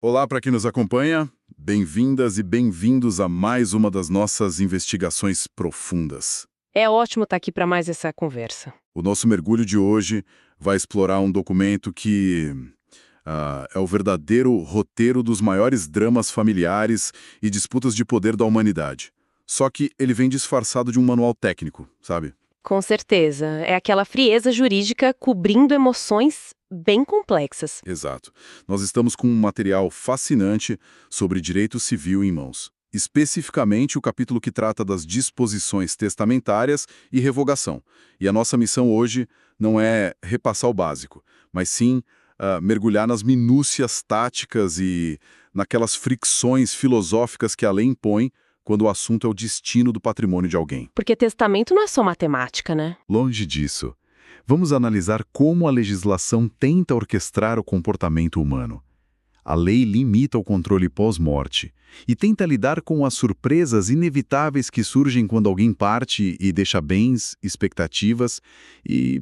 Olá para quem nos acompanha, bem-vindas e bem-vindos a mais uma das nossas investigações profundas. É ótimo estar aqui para mais essa conversa. O nosso mergulho de hoje vai explorar um documento que é o verdadeiro roteiro dos maiores dramas familiares e disputas de poder da humanidade. Só que ele vem disfarçado de um manual técnico, sabe? Com certeza, é aquela frieza jurídica cobrindo emoções bem complexas. Exato. Nós estamos com um material fascinante sobre direito civil em mãos. Especificamente o capítulo que trata das disposições testamentárias e revogação. E a nossa missão hoje não é repassar o básico, mas sim mergulhar nas minúcias táticas e naquelas fricções filosóficas que a lei impõe quando o assunto é o destino do patrimônio de alguém. Porque testamento não é só matemática, né? Longe disso. Vamos analisar como a legislação tenta orquestrar o comportamento humano. A lei limita o controle pós-morte e tenta lidar com as surpresas inevitáveis que surgem quando alguém parte e deixa bens, expectativas e,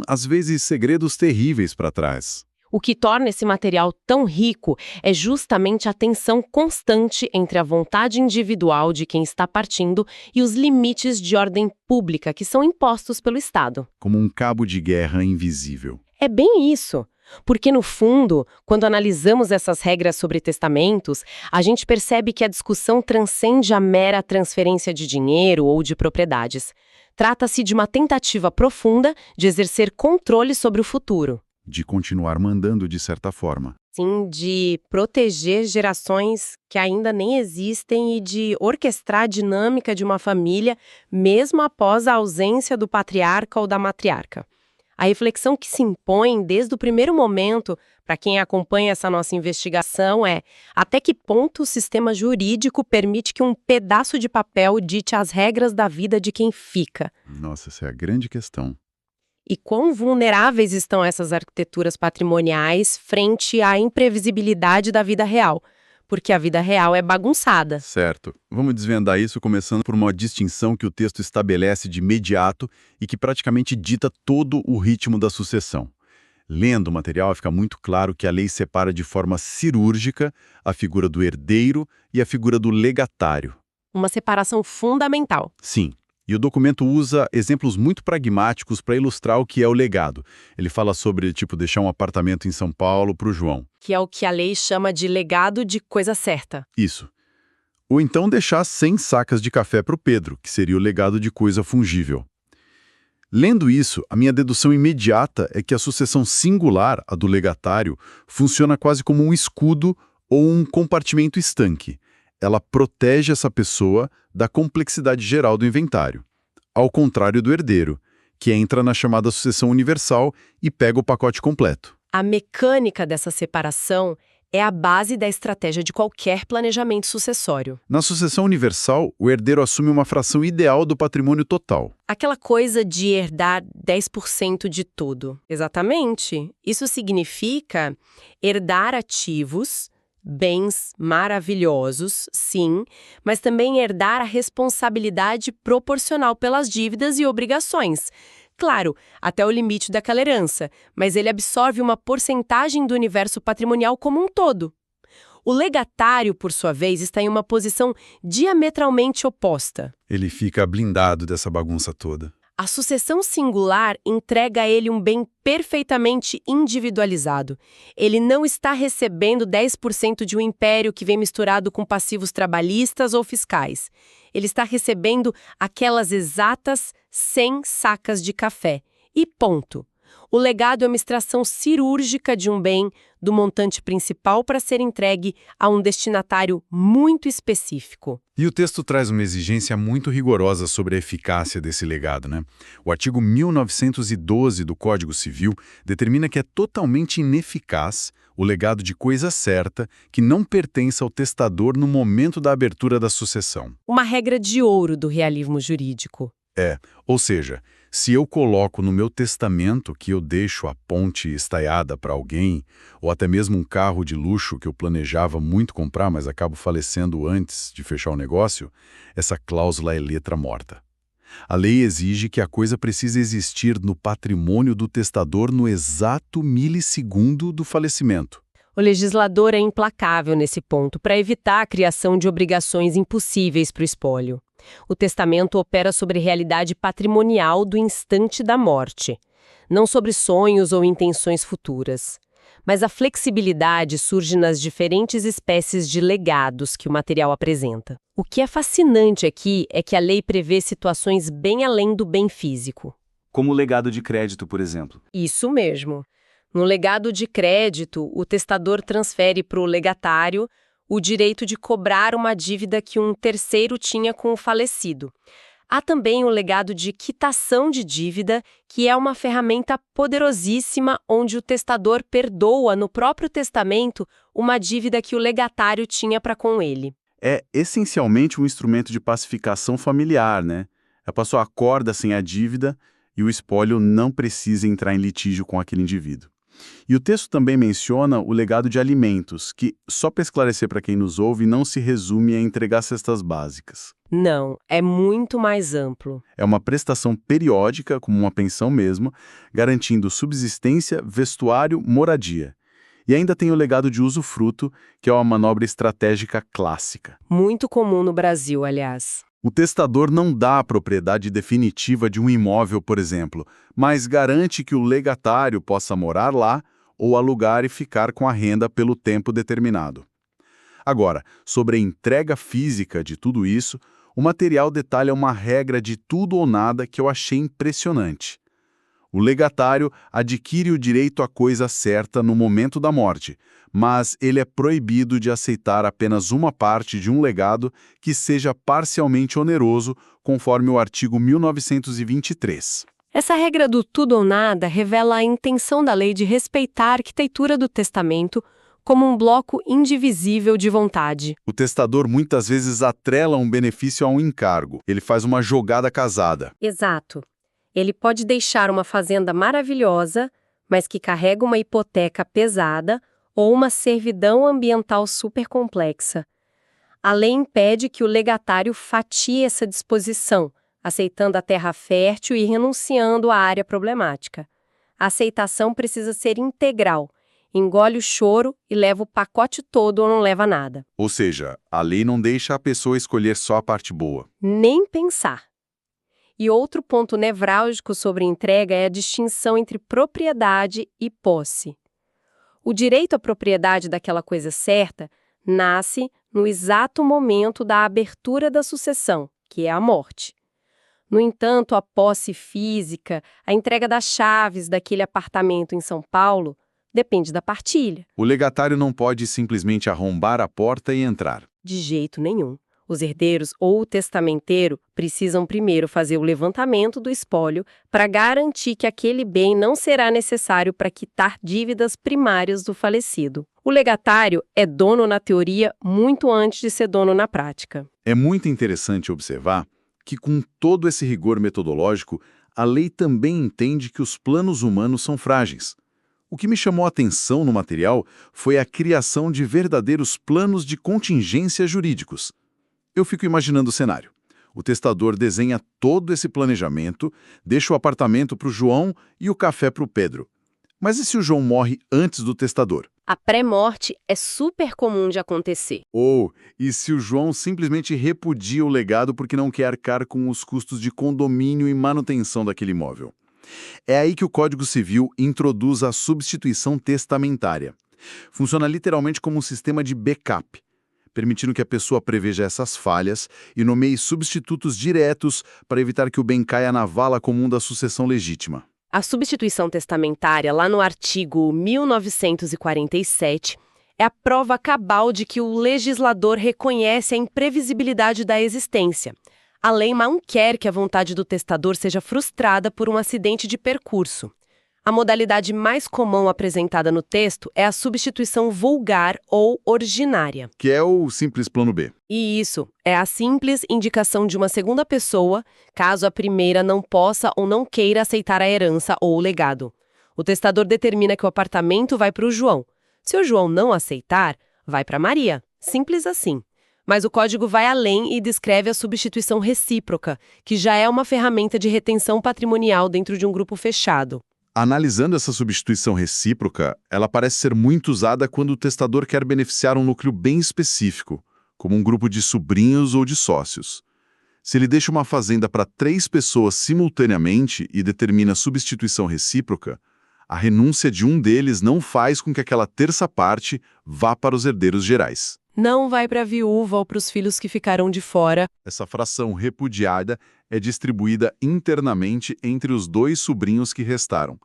às vezes, segredos terríveis para trás. O que torna esse material tão rico é justamente a tensão constante entre a vontade individual de quem está partindo e os limites de ordem pública que são impostos pelo Estado. Como um cabo de guerra invisível. É bem isso. Porque, no fundo, quando analisamos essas regras sobre testamentos, a gente percebe que a discussão transcende a mera transferência de dinheiro ou de propriedades. Trata-se de uma tentativa profunda de exercer controle sobre o futuro. De continuar mandando de certa forma. Sim, de proteger gerações que ainda nem existem e de orquestrar a dinâmica de uma família, mesmo após a ausência do patriarca ou da matriarca. A reflexão que se impõe desde o primeiro momento para quem acompanha essa nossa investigação é até que ponto o sistema jurídico permite que um pedaço de papel dite as regras da vida de quem fica. Nossa, essa é a grande questão. E quão vulneráveis estão essas arquiteturas patrimoniais frente à imprevisibilidade da vida real, porque a vida real é bagunçada. Certo. Vamos desvendar isso começando por uma distinção que o texto estabelece de imediato e que praticamente dita todo o ritmo da sucessão. Lendo o material, fica muito claro que a lei separa de forma cirúrgica a figura do herdeiro e a figura do legatário. Uma separação fundamental. Sim. E o documento usa exemplos muito pragmáticos para ilustrar o que é o legado. Ele fala sobre, deixar um apartamento em São Paulo para o João. Que é o que a lei chama de legado de coisa certa. Isso. Ou então deixar 100 sacas de café para o Pedro, que seria o legado de coisa fungível. Lendo isso, a minha dedução imediata é que a sucessão singular, a do legatário, funciona quase como um escudo ou um compartimento estanque. Ela protege essa pessoa da complexidade geral do inventário, ao contrário do herdeiro, que entra na chamada sucessão universal e pega o pacote completo. A mecânica dessa separação é a base da estratégia de qualquer planejamento sucessório. Na sucessão universal, o herdeiro assume uma fração ideal do patrimônio total. Aquela coisa de herdar 10% de tudo. Exatamente. Isso significa herdar ativos, bens maravilhosos, sim, mas também herdar a responsabilidade proporcional pelas dívidas e obrigações. Claro, até o limite daquela herança, mas ele absorve uma porcentagem do universo patrimonial como um todo. O legatário, por sua vez, está em uma posição diametralmente oposta. Ele fica blindado dessa bagunça toda. A sucessão singular entrega a ele um bem perfeitamente individualizado. Ele não está recebendo 10% de um império que vem misturado com passivos trabalhistas ou fiscais. Ele está recebendo aquelas exatas 100 sacas de café. E ponto. O legado é uma extração cirúrgica de um bem do montante principal para ser entregue a um destinatário muito específico. E o texto traz uma exigência muito rigorosa sobre a eficácia desse legado, né? O artigo 1912 do Código Civil determina que é totalmente ineficaz o legado de coisa certa que não pertence ao testador no momento da abertura da sucessão. Uma regra de ouro do realismo jurídico. Ou seja, se eu coloco no meu testamento que eu deixo a ponte estaiada para alguém, ou até mesmo um carro de luxo que eu planejava muito comprar, mas acabo falecendo antes de fechar o negócio, essa cláusula é letra morta. A lei exige que a coisa precise existir no patrimônio do testador no exato milissegundo do falecimento. O legislador é implacável nesse ponto para evitar a criação de obrigações impossíveis para o espólio. O testamento opera sobre a realidade patrimonial do instante da morte, não sobre sonhos ou intenções futuras. Mas a flexibilidade surge nas diferentes espécies de legados que o material apresenta. O que é fascinante aqui é que a lei prevê situações bem além do bem físico. Como o legado de crédito, por exemplo. Isso mesmo. No legado de crédito, o testador transfere para o legatário o direito de cobrar uma dívida que um terceiro tinha com o falecido. Há também o legado de quitação de dívida, que é uma ferramenta poderosíssima onde o testador perdoa no próprio testamento uma dívida que o legatário tinha para com ele. É essencialmente um instrumento de pacificação familiar, né? A pessoa acorda sem a dívida e o espólio não precisa entrar em litígio com aquele indivíduo. E o texto também menciona o legado de alimentos, que, só para esclarecer para quem nos ouve, não se resume a entregar cestas básicas. Não, é muito mais amplo. É uma prestação periódica, como uma pensão mesmo, garantindo subsistência, vestuário, moradia. E ainda tem o legado de usufruto, que é uma manobra estratégica clássica. Muito comum no Brasil, aliás. O testador não dá a propriedade definitiva de um imóvel, por exemplo, mas garante que o legatário possa morar lá ou alugar e ficar com a renda pelo tempo determinado. Agora, sobre a entrega física de tudo isso, o material detalha uma regra de tudo ou nada que eu achei impressionante. O legatário adquire o direito à coisa certa no momento da morte, mas ele é proibido de aceitar apenas uma parte de um legado que seja parcialmente oneroso, conforme o artigo 1923. Essa regra do tudo ou nada revela a intenção da lei de respeitar a arquitetura do testamento como um bloco indivisível de vontade. O testador muitas vezes atrela um benefício a um encargo. Ele faz uma jogada casada. Exato. Ele pode deixar uma fazenda maravilhosa, mas que carrega uma hipoteca pesada ou uma servidão ambiental super complexa. A lei impede que o legatário fatie essa disposição, aceitando a terra fértil e renunciando à área problemática. A aceitação precisa ser integral. Engole o choro e leva o pacote todo ou não leva nada. Ou seja, a lei não deixa a pessoa escolher só a parte boa. Nem pensar. E outro ponto nevrálgico sobre entrega é a distinção entre propriedade e posse. O direito à propriedade daquela coisa certa nasce no exato momento da abertura da sucessão, que é a morte. No entanto, a posse física, a entrega das chaves daquele apartamento em São Paulo, depende da partilha. O legatário não pode simplesmente arrombar a porta e entrar. De jeito nenhum. Os herdeiros ou o testamenteiro precisam primeiro fazer o levantamento do espólio para garantir que aquele bem não será necessário para quitar dívidas primárias do falecido. O legatário é dono na teoria muito antes de ser dono na prática. É muito interessante observar que, com todo esse rigor metodológico, a lei também entende que os planos humanos são frágeis. O que me chamou a atenção no material foi a criação de verdadeiros planos de contingência jurídicos. Eu fico imaginando o cenário. O testador desenha todo esse planejamento, deixa o apartamento para o João e o café para o Pedro. Mas e se o João morre antes do testador? A pré-morte é super comum de acontecer. Ou, e se o João simplesmente repudia o legado porque não quer arcar com os custos de condomínio e manutenção daquele imóvel? É aí que o Código Civil introduz a substituição testamentária. Funciona literalmente como um sistema de backup, permitindo que a pessoa preveja essas falhas e nomeie substitutos diretos para evitar que o bem caia na vala comum da sucessão legítima. A substituição testamentária, lá no artigo 1947, é a prova cabal de que o legislador reconhece a imprevisibilidade da existência. A lei não quer que a vontade do testador seja frustrada por um acidente de percurso. A modalidade mais comum apresentada no texto é a substituição vulgar ou originária. Que é o simples plano B. E isso é a simples indicação de uma segunda pessoa, caso a primeira não possa ou não queira aceitar a herança ou o legado. O testador determina que o apartamento vai para o João. Se o João não aceitar, vai para Maria. Simples assim. Mas o código vai além e descreve a substituição recíproca, que já é uma ferramenta de retenção patrimonial dentro de um grupo fechado. Analisando essa substituição recíproca, ela parece ser muito usada quando o testador quer beneficiar um núcleo bem específico, como um grupo de sobrinhos ou de sócios. Se ele deixa uma fazenda para 3 pessoas simultaneamente e determina substituição recíproca, a renúncia de um deles não faz com que aquela terça parte vá para os herdeiros gerais. Não vai para a viúva ou para os filhos que ficaram de fora. Essa fração repudiada é distribuída internamente entre os 2 sobrinhos que restaram.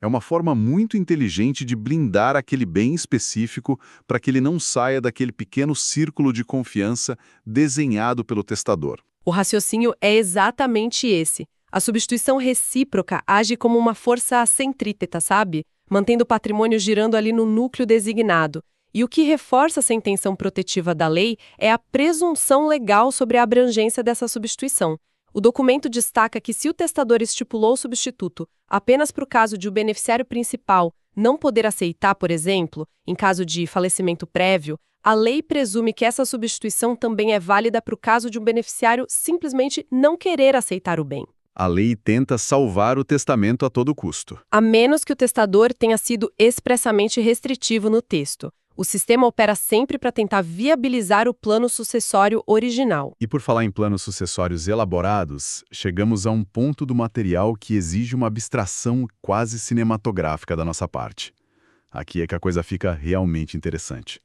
É uma forma muito inteligente de blindar aquele bem específico para que ele não saia daquele pequeno círculo de confiança desenhado pelo testador. O raciocínio é exatamente esse. A substituição recíproca age como uma força centrípeta, sabe? Mantendo o patrimônio girando ali no núcleo designado. E o que reforça essa intenção protetiva da lei é a presunção legal sobre a abrangência dessa substituição. O documento destaca que se o testador estipulou o substituto apenas para o caso de o beneficiário principal não poder aceitar, por exemplo, em caso de falecimento prévio, a lei presume que essa substituição também é válida para o caso de um beneficiário simplesmente não querer aceitar o bem. A lei tenta salvar o testamento a todo custo. A menos que o testador tenha sido expressamente restritivo no texto. O sistema opera sempre para tentar viabilizar o plano sucessório original. E por falar em planos sucessórios elaborados, chegamos a um ponto do material que exige uma abstração quase cinematográfica da nossa parte. Aqui é que a coisa fica realmente interessante.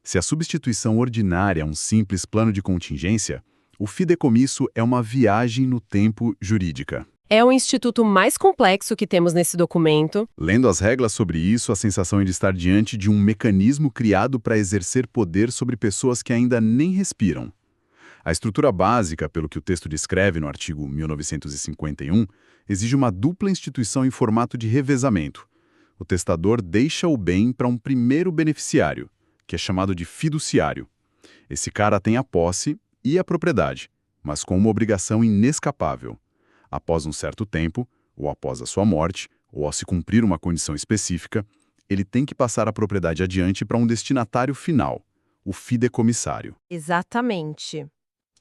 Se a substituição ordinária é um simples plano de contingência, o fideicomisso é uma viagem no tempo jurídica. É o instituto mais complexo que temos nesse documento. Lendo as regras sobre isso, a sensação é de estar diante de um mecanismo criado para exercer poder sobre pessoas que ainda nem respiram. A estrutura básica, pelo que o texto descreve no artigo 1951, exige uma dupla instituição em formato de revezamento. O testador deixa o bem para um primeiro beneficiário, que é chamado de fiduciário. Esse cara tem a posse e a propriedade, mas com uma obrigação inescapável. Após um certo tempo, ou após a sua morte, ou ao se cumprir uma condição específica, ele tem que passar a propriedade adiante para um destinatário final, o fideicomissário. Exatamente.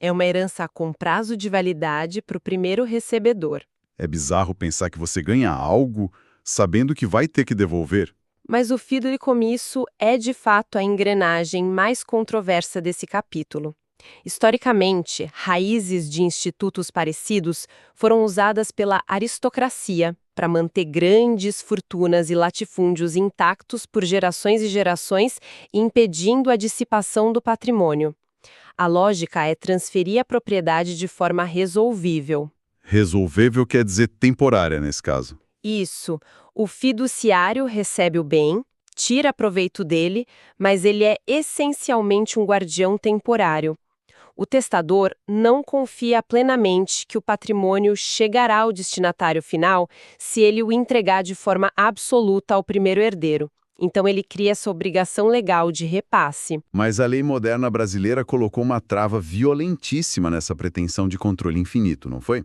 É uma herança com prazo de validade para o primeiro recebedor. É bizarro pensar que você ganha algo sabendo que vai ter que devolver. Mas o fideicomisso é, de fato, a engrenagem mais controversa desse capítulo. Historicamente, raízes de institutos parecidos foram usadas pela aristocracia para manter grandes fortunas e latifúndios intactos por gerações e gerações, impedindo a dissipação do patrimônio. A lógica é transferir a propriedade de forma resolvível. Resolvível quer dizer temporária nesse caso. Isso. O fiduciário recebe o bem, tira proveito dele, mas ele é essencialmente um guardião temporário. O testador não confia plenamente que o patrimônio chegará ao destinatário final se ele o entregar de forma absoluta ao primeiro herdeiro. Então ele cria essa obrigação legal de repasse. Mas a lei moderna brasileira colocou uma trava violentíssima nessa pretensão de controle infinito, não foi?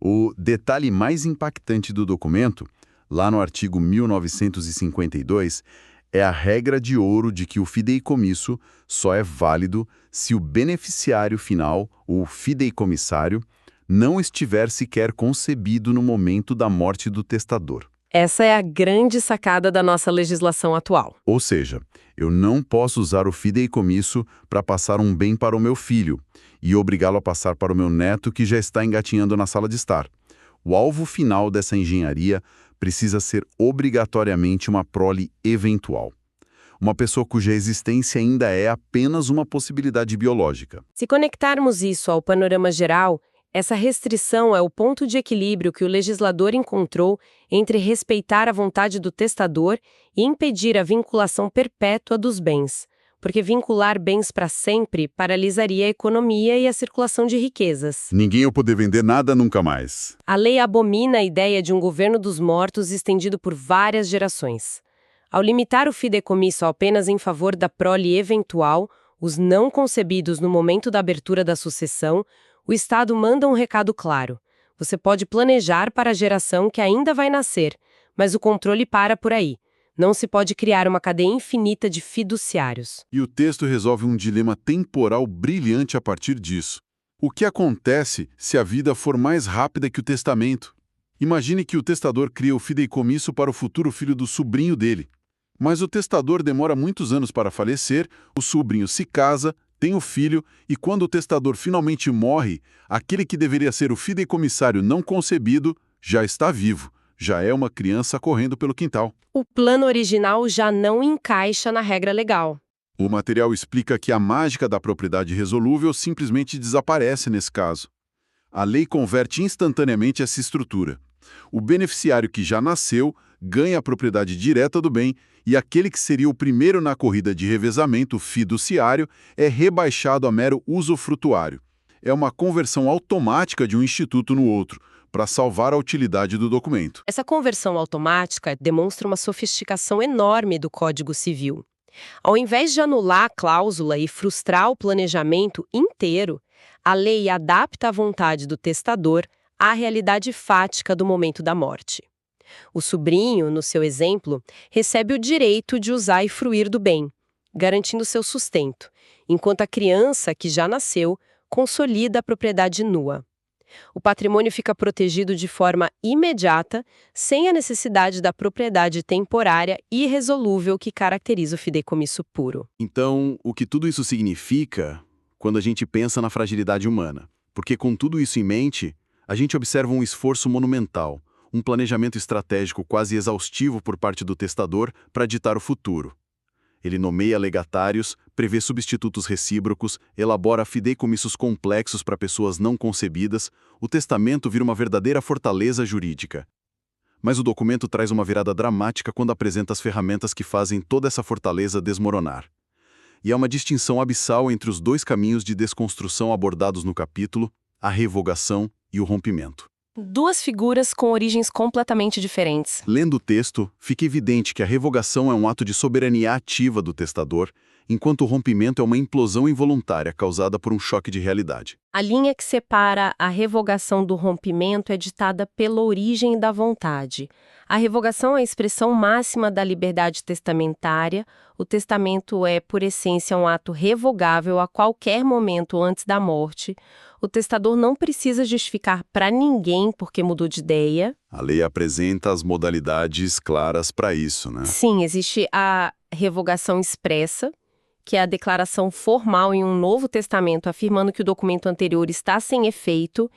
O detalhe mais impactante do documento, lá no artigo 1952, é a regra de ouro de que o fideicomisso só é válido se o beneficiário final, o fideicomissário, não estiver sequer concebido no momento da morte do testador. Essa é a grande sacada da nossa legislação atual. Ou seja, eu não posso usar o fideicomisso para passar um bem para o meu filho e obrigá-lo a passar para o meu neto que já está engatinhando na sala de estar. O alvo final dessa engenharia precisa ser obrigatoriamente uma prole eventual. Uma pessoa cuja existência ainda é apenas uma possibilidade biológica. Se conectarmos isso ao panorama geral, essa restrição é o ponto de equilíbrio que o legislador encontrou entre respeitar a vontade do testador e impedir a vinculação perpétua dos bens, porque vincular bens para sempre paralisaria a economia e a circulação de riquezas. Ninguém ia poder vender nada nunca mais. A lei abomina a ideia de um governo dos mortos estendido por várias gerações. Ao limitar o fideicomisso apenas em favor da prole eventual, os não concebidos no momento da abertura da sucessão, o Estado manda um recado claro. Você pode planejar para a geração que ainda vai nascer, mas o controle para por aí. Não se pode criar uma cadeia infinita de fiduciários. E o texto resolve um dilema temporal brilhante a partir disso. O que acontece se a vida for mais rápida que o testamento? Imagine que o testador cria o fideicomisso para o futuro filho do sobrinho dele. Mas o testador demora muitos anos para falecer, o sobrinho se casa, tem o filho, e quando o testador finalmente morre, aquele que deveria ser o fideicomissário não concebido já está vivo, já é uma criança correndo pelo quintal. O plano original já não encaixa na regra legal. O material explica que a mágica da propriedade resolúvel simplesmente desaparece nesse caso. A lei converte instantaneamente essa estrutura. O beneficiário que já nasceu ganha a propriedade direta do bem e aquele que seria o primeiro na corrida de revezamento fiduciário é rebaixado a mero usufrutuário. É uma conversão automática de um instituto no outro, para salvar a utilidade do documento. Essa conversão automática demonstra uma sofisticação enorme do Código Civil. Ao invés de anular a cláusula e frustrar o planejamento inteiro, a lei adapta a vontade do testador à realidade fática do momento da morte. O sobrinho, no seu exemplo, recebe o direito de usar e fruir do bem, garantindo seu sustento, enquanto a criança, que já nasceu, consolida a propriedade nua. O patrimônio fica protegido de forma imediata, sem a necessidade da propriedade temporária irresolúvel que caracteriza o fideicomisso puro. Então, o que tudo isso significa quando a gente pensa na fragilidade humana? Porque com tudo isso em mente, a gente observa um esforço monumental, um planejamento estratégico quase exaustivo por parte do testador para ditar o futuro. Ele nomeia legatários, prevê substitutos recíprocos, elabora fideicomissos complexos para pessoas não concebidas, o testamento vira uma verdadeira fortaleza jurídica. Mas o documento traz uma virada dramática quando apresenta as ferramentas que fazem toda essa fortaleza desmoronar. E há uma distinção abissal entre os dois caminhos de desconstrução abordados no capítulo, a revogação e o rompimento. Duas figuras com origens completamente diferentes. Lendo o texto, fica evidente que a revogação é um ato de soberania ativa do testador, enquanto o rompimento é uma implosão involuntária causada por um choque de realidade. A linha que separa a revogação do rompimento é ditada pela origem da vontade. A revogação é a expressão máxima da liberdade testamentária. O testamento é, por essência, um ato revogável a qualquer momento antes da morte. O testador não precisa justificar para ninguém porque mudou de ideia. A lei apresenta as modalidades claras para isso, né? Sim, existe a revogação expressa, que é a declaração formal em um novo testamento afirmando que o documento anterior está sem efeito.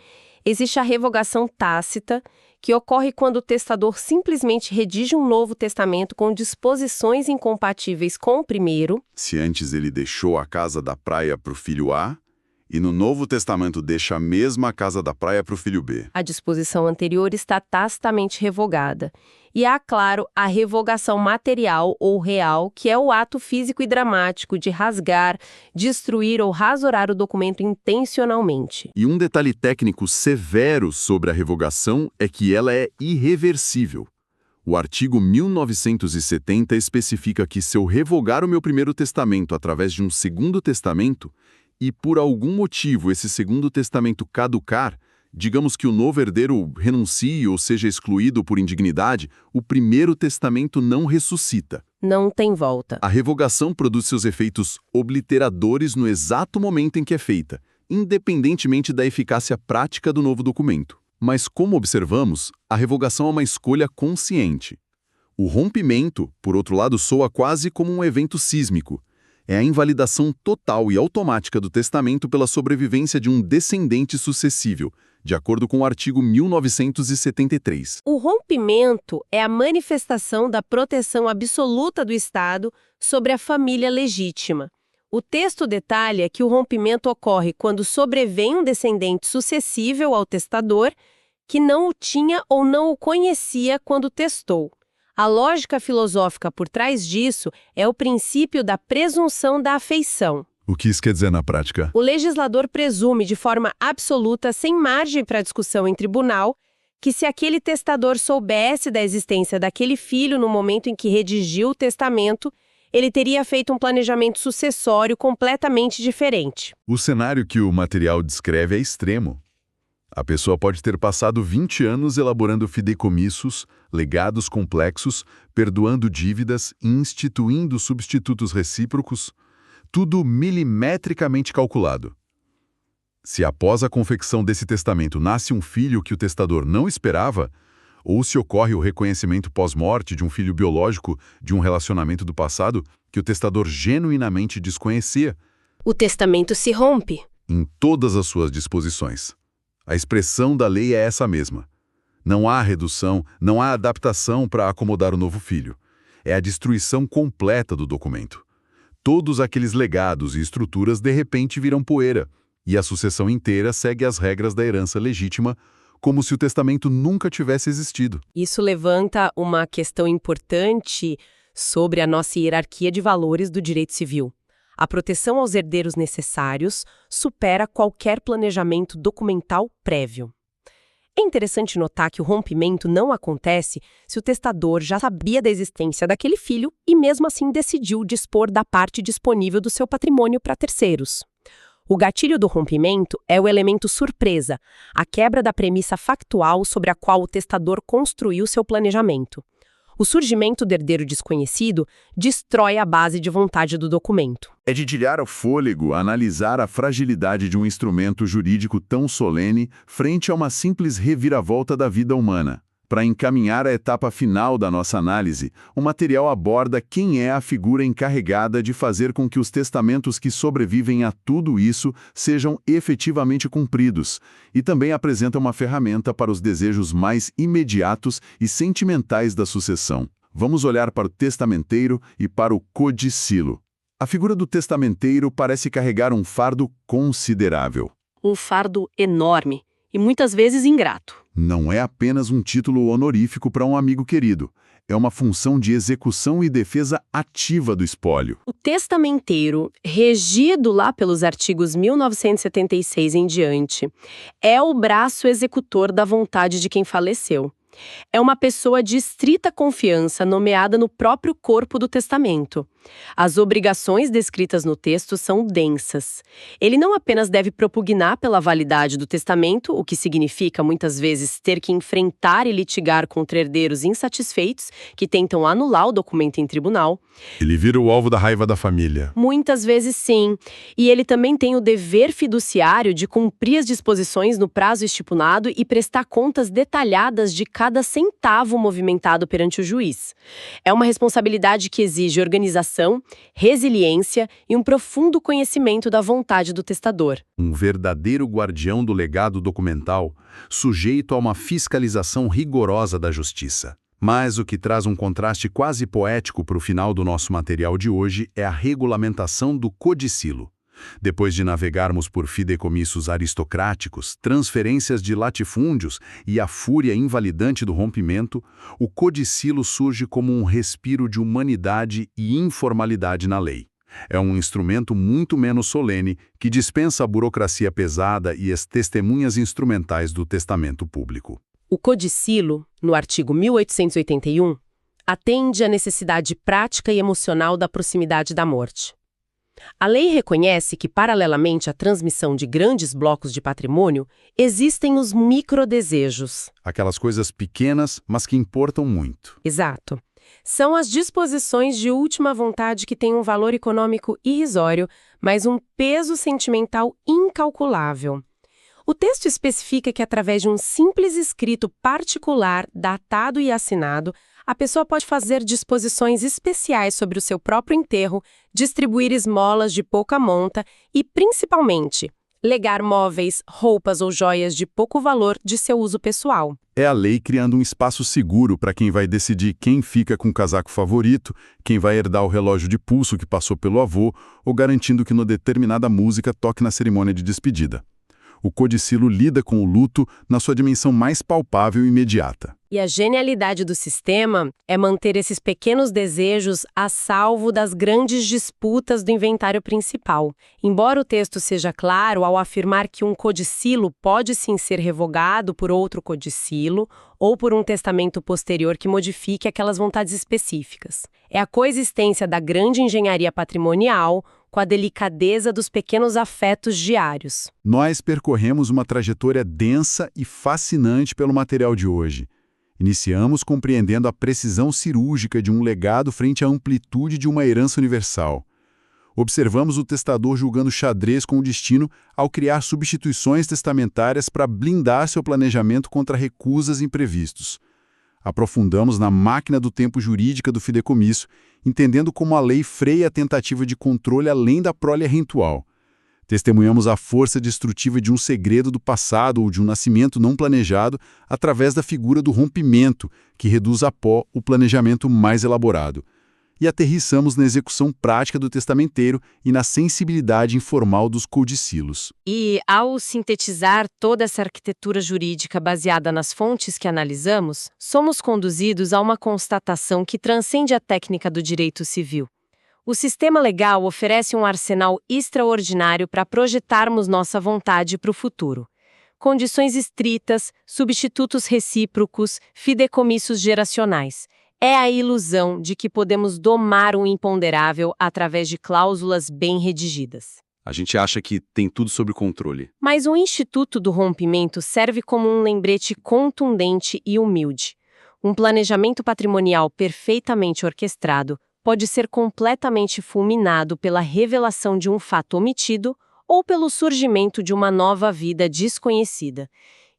Existe a revogação tácita, que ocorre quando o testador simplesmente redige um novo testamento com disposições incompatíveis com o primeiro. Se antes ele deixou a casa da praia para o filho A, e no Novo Testamento deixa a mesma casa da praia para o filho B. A disposição anterior está tacitamente revogada. E há, claro, a revogação material ou real, que é o ato físico e dramático de rasgar, destruir ou rasurar o documento intencionalmente. E um detalhe técnico severo sobre a revogação é que ela é irreversível. O artigo 1970 especifica que se eu revogar o meu primeiro testamento através de um segundo testamento, e por algum motivo esse segundo testamento caducar, digamos que o novo herdeiro renuncie ou seja excluído por indignidade, o primeiro testamento não ressuscita. Não tem volta. A revogação produz seus efeitos obliteradores no exato momento em que é feita, independentemente da eficácia prática do novo documento. Mas, como observamos, a revogação é uma escolha consciente. O rompimento, por outro lado, soa quase como um evento sísmico. É a invalidação total e automática do testamento pela sobrevivência de um descendente sucessível, de acordo com o artigo 1973. O rompimento é a manifestação da proteção absoluta do Estado sobre a família legítima. O texto detalha que o rompimento ocorre quando sobrevém um descendente sucessível ao testador que não o tinha ou não o conhecia quando testou. A lógica filosófica por trás disso é o princípio da presunção da afeição. O que isso quer dizer na prática? O legislador presume de forma absoluta, sem margem para discussão em tribunal, que se aquele testador soubesse da existência daquele filho no momento em que redigiu o testamento, ele teria feito um planejamento sucessório completamente diferente. O cenário que o material descreve é extremo. A pessoa pode ter passado 20 anos elaborando fideicomissos, legados complexos, perdoando dívidas e instituindo substitutos recíprocos, tudo milimetricamente calculado. Se após a confecção desse testamento nasce um filho que o testador não esperava, ou se ocorre o reconhecimento pós-morte de um filho biológico de um relacionamento do passado que o testador genuinamente desconhecia, O testamento se rompe. em todas as suas disposições. A expressão da lei é essa mesma. Não há redução, não há adaptação para acomodar o novo filho. É a destruição completa do documento. Todos aqueles legados e estruturas de repente viram poeira, e a sucessão inteira segue as regras da herança legítima, como se o testamento nunca tivesse existido. Isso levanta uma questão importante sobre a nossa hierarquia de valores do direito civil. A proteção aos herdeiros necessários supera qualquer planejamento documental prévio. É interessante notar que o rompimento não acontece se o testador já sabia da existência daquele filho e mesmo assim decidiu dispor da parte disponível do seu patrimônio para terceiros. O gatilho do rompimento é o elemento surpresa, a quebra da premissa factual sobre a qual o testador construiu seu planejamento. O surgimento do herdeiro desconhecido destrói a base de vontade do documento. É de tirar o fôlego analisar a fragilidade de um instrumento jurídico tão solene frente a uma simples reviravolta da vida humana. Para encaminhar a etapa final da nossa análise, o material aborda quem é a figura encarregada de fazer com que os testamentos que sobrevivem a tudo isso sejam efetivamente cumpridos, e também apresenta uma ferramenta para os desejos mais imediatos e sentimentais da sucessão. Vamos olhar para o testamenteiro e para o codicilo. A figura do testamenteiro parece carregar um fardo considerável. Um fardo enorme e muitas vezes ingrato. Não é apenas um título honorífico para um amigo querido. É uma função de execução e defesa ativa do espólio. O testamenteiro, regido lá pelos artigos 1976 em diante, é o braço executor da vontade de quem faleceu. É uma pessoa de estrita confiança nomeada no próprio corpo do testamento. As obrigações descritas no texto são densas. Ele não apenas deve propugnar pela validade do testamento, o que significa, muitas vezes, ter que enfrentar e litigar contra herdeiros insatisfeitos que tentam anular o documento em tribunal. Ele vira o alvo da raiva da família. Muitas vezes sim. E ele também tem o dever fiduciário de cumprir as disposições no prazo estipulado e prestar contas detalhadas de cada centavo movimentado perante o juiz. É uma responsabilidade que exige organização, resiliência e um profundo conhecimento da vontade do testador. Um verdadeiro guardião do legado documental, sujeito a uma fiscalização rigorosa da justiça. Mas o que traz um contraste quase poético para o final do nosso material de hoje é a regulamentação do codicilo. Depois de navegarmos por fideicomissos aristocráticos, transferências de latifúndios e a fúria invalidante do rompimento, o codicilo surge como um respiro de humanidade e informalidade na lei. É um instrumento muito menos solene que dispensa a burocracia pesada e as testemunhas instrumentais do testamento público. O codicilo, no artigo 1881, atende à necessidade prática e emocional da proximidade da morte. A lei reconhece que, paralelamente à transmissão de grandes blocos de patrimônio, existem os microdesejos. Aquelas coisas pequenas, mas que importam muito. Exato. São as disposições de última vontade que têm um valor econômico irrisório, mas um peso sentimental incalculável. O texto especifica que, através de um simples escrito particular, datado e assinado, a pessoa pode fazer disposições especiais sobre o seu próprio enterro, distribuir esmolas de pouca monta e, principalmente, legar móveis, roupas ou joias de pouco valor de seu uso pessoal. É a lei criando um espaço seguro para quem vai decidir quem fica com o casaco favorito, quem vai herdar o relógio de pulso que passou pelo avô, ou garantindo que uma determinada música toque na cerimônia de despedida. O codicilo lida com o luto na sua dimensão mais palpável e imediata. E a genialidade do sistema é manter esses pequenos desejos a salvo das grandes disputas do inventário principal. Embora o texto seja claro ao afirmar que um codicilo pode sim ser revogado por outro codicilo ou por um testamento posterior que modifique aquelas vontades específicas. É a coexistência da grande engenharia patrimonial com a delicadeza dos pequenos afetos diários. Nós percorremos uma trajetória densa e fascinante pelo material de hoje. Iniciamos compreendendo a precisão cirúrgica de um legado frente à amplitude de uma herança universal. Observamos o testador julgando xadrez com o destino ao criar substituições testamentárias para blindar seu planejamento contra recusas imprevistos. Aprofundamos na máquina do tempo jurídica do fideicomisso, entendendo como a lei freia a tentativa de controle além da prole rentual. Testemunhamos a força destrutiva de um segredo do passado ou de um nascimento não planejado através da figura do rompimento, que reduz a pó o planejamento mais elaborado. E aterrissamos na execução prática do testamenteiro e na sensibilidade informal dos codicilos. E, ao sintetizar toda essa arquitetura jurídica baseada nas fontes que analisamos, somos conduzidos a uma constatação que transcende a técnica do direito civil. O sistema legal oferece um arsenal extraordinário para projetarmos nossa vontade para o futuro. Condições estritas, substitutos recíprocos, fideicomissos geracionais. É a ilusão de que podemos domar o imponderável através de cláusulas bem redigidas. A gente acha que tem tudo sob controle. Mas o Instituto do Rompimento serve como um lembrete contundente e humilde. Um planejamento patrimonial perfeitamente orquestrado pode ser completamente fulminado pela revelação de um fato omitido ou pelo surgimento de uma nova vida desconhecida.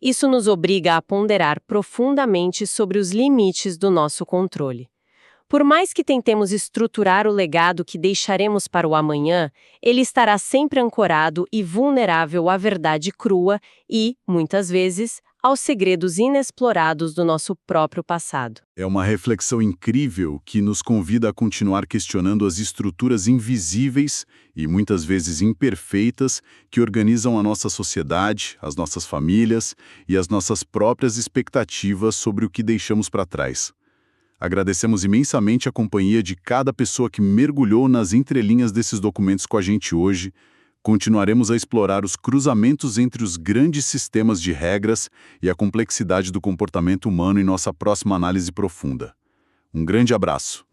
Isso nos obriga a ponderar profundamente sobre os limites do nosso controle. Por mais que tentemos estruturar o legado que deixaremos para o amanhã, ele estará sempre ancorado e vulnerável à verdade crua e, muitas vezes, aos segredos inexplorados do nosso próprio passado. É uma reflexão incrível que nos convida a continuar questionando as estruturas invisíveis e muitas vezes imperfeitas que organizam a nossa sociedade, as nossas famílias e as nossas próprias expectativas sobre o que deixamos para trás. Agradecemos imensamente a companhia de cada pessoa que mergulhou nas entrelinhas desses documentos com a gente hoje. Continuaremos a explorar os cruzamentos entre os grandes sistemas de regras e a complexidade do comportamento humano em nossa próxima análise profunda. Um grande abraço.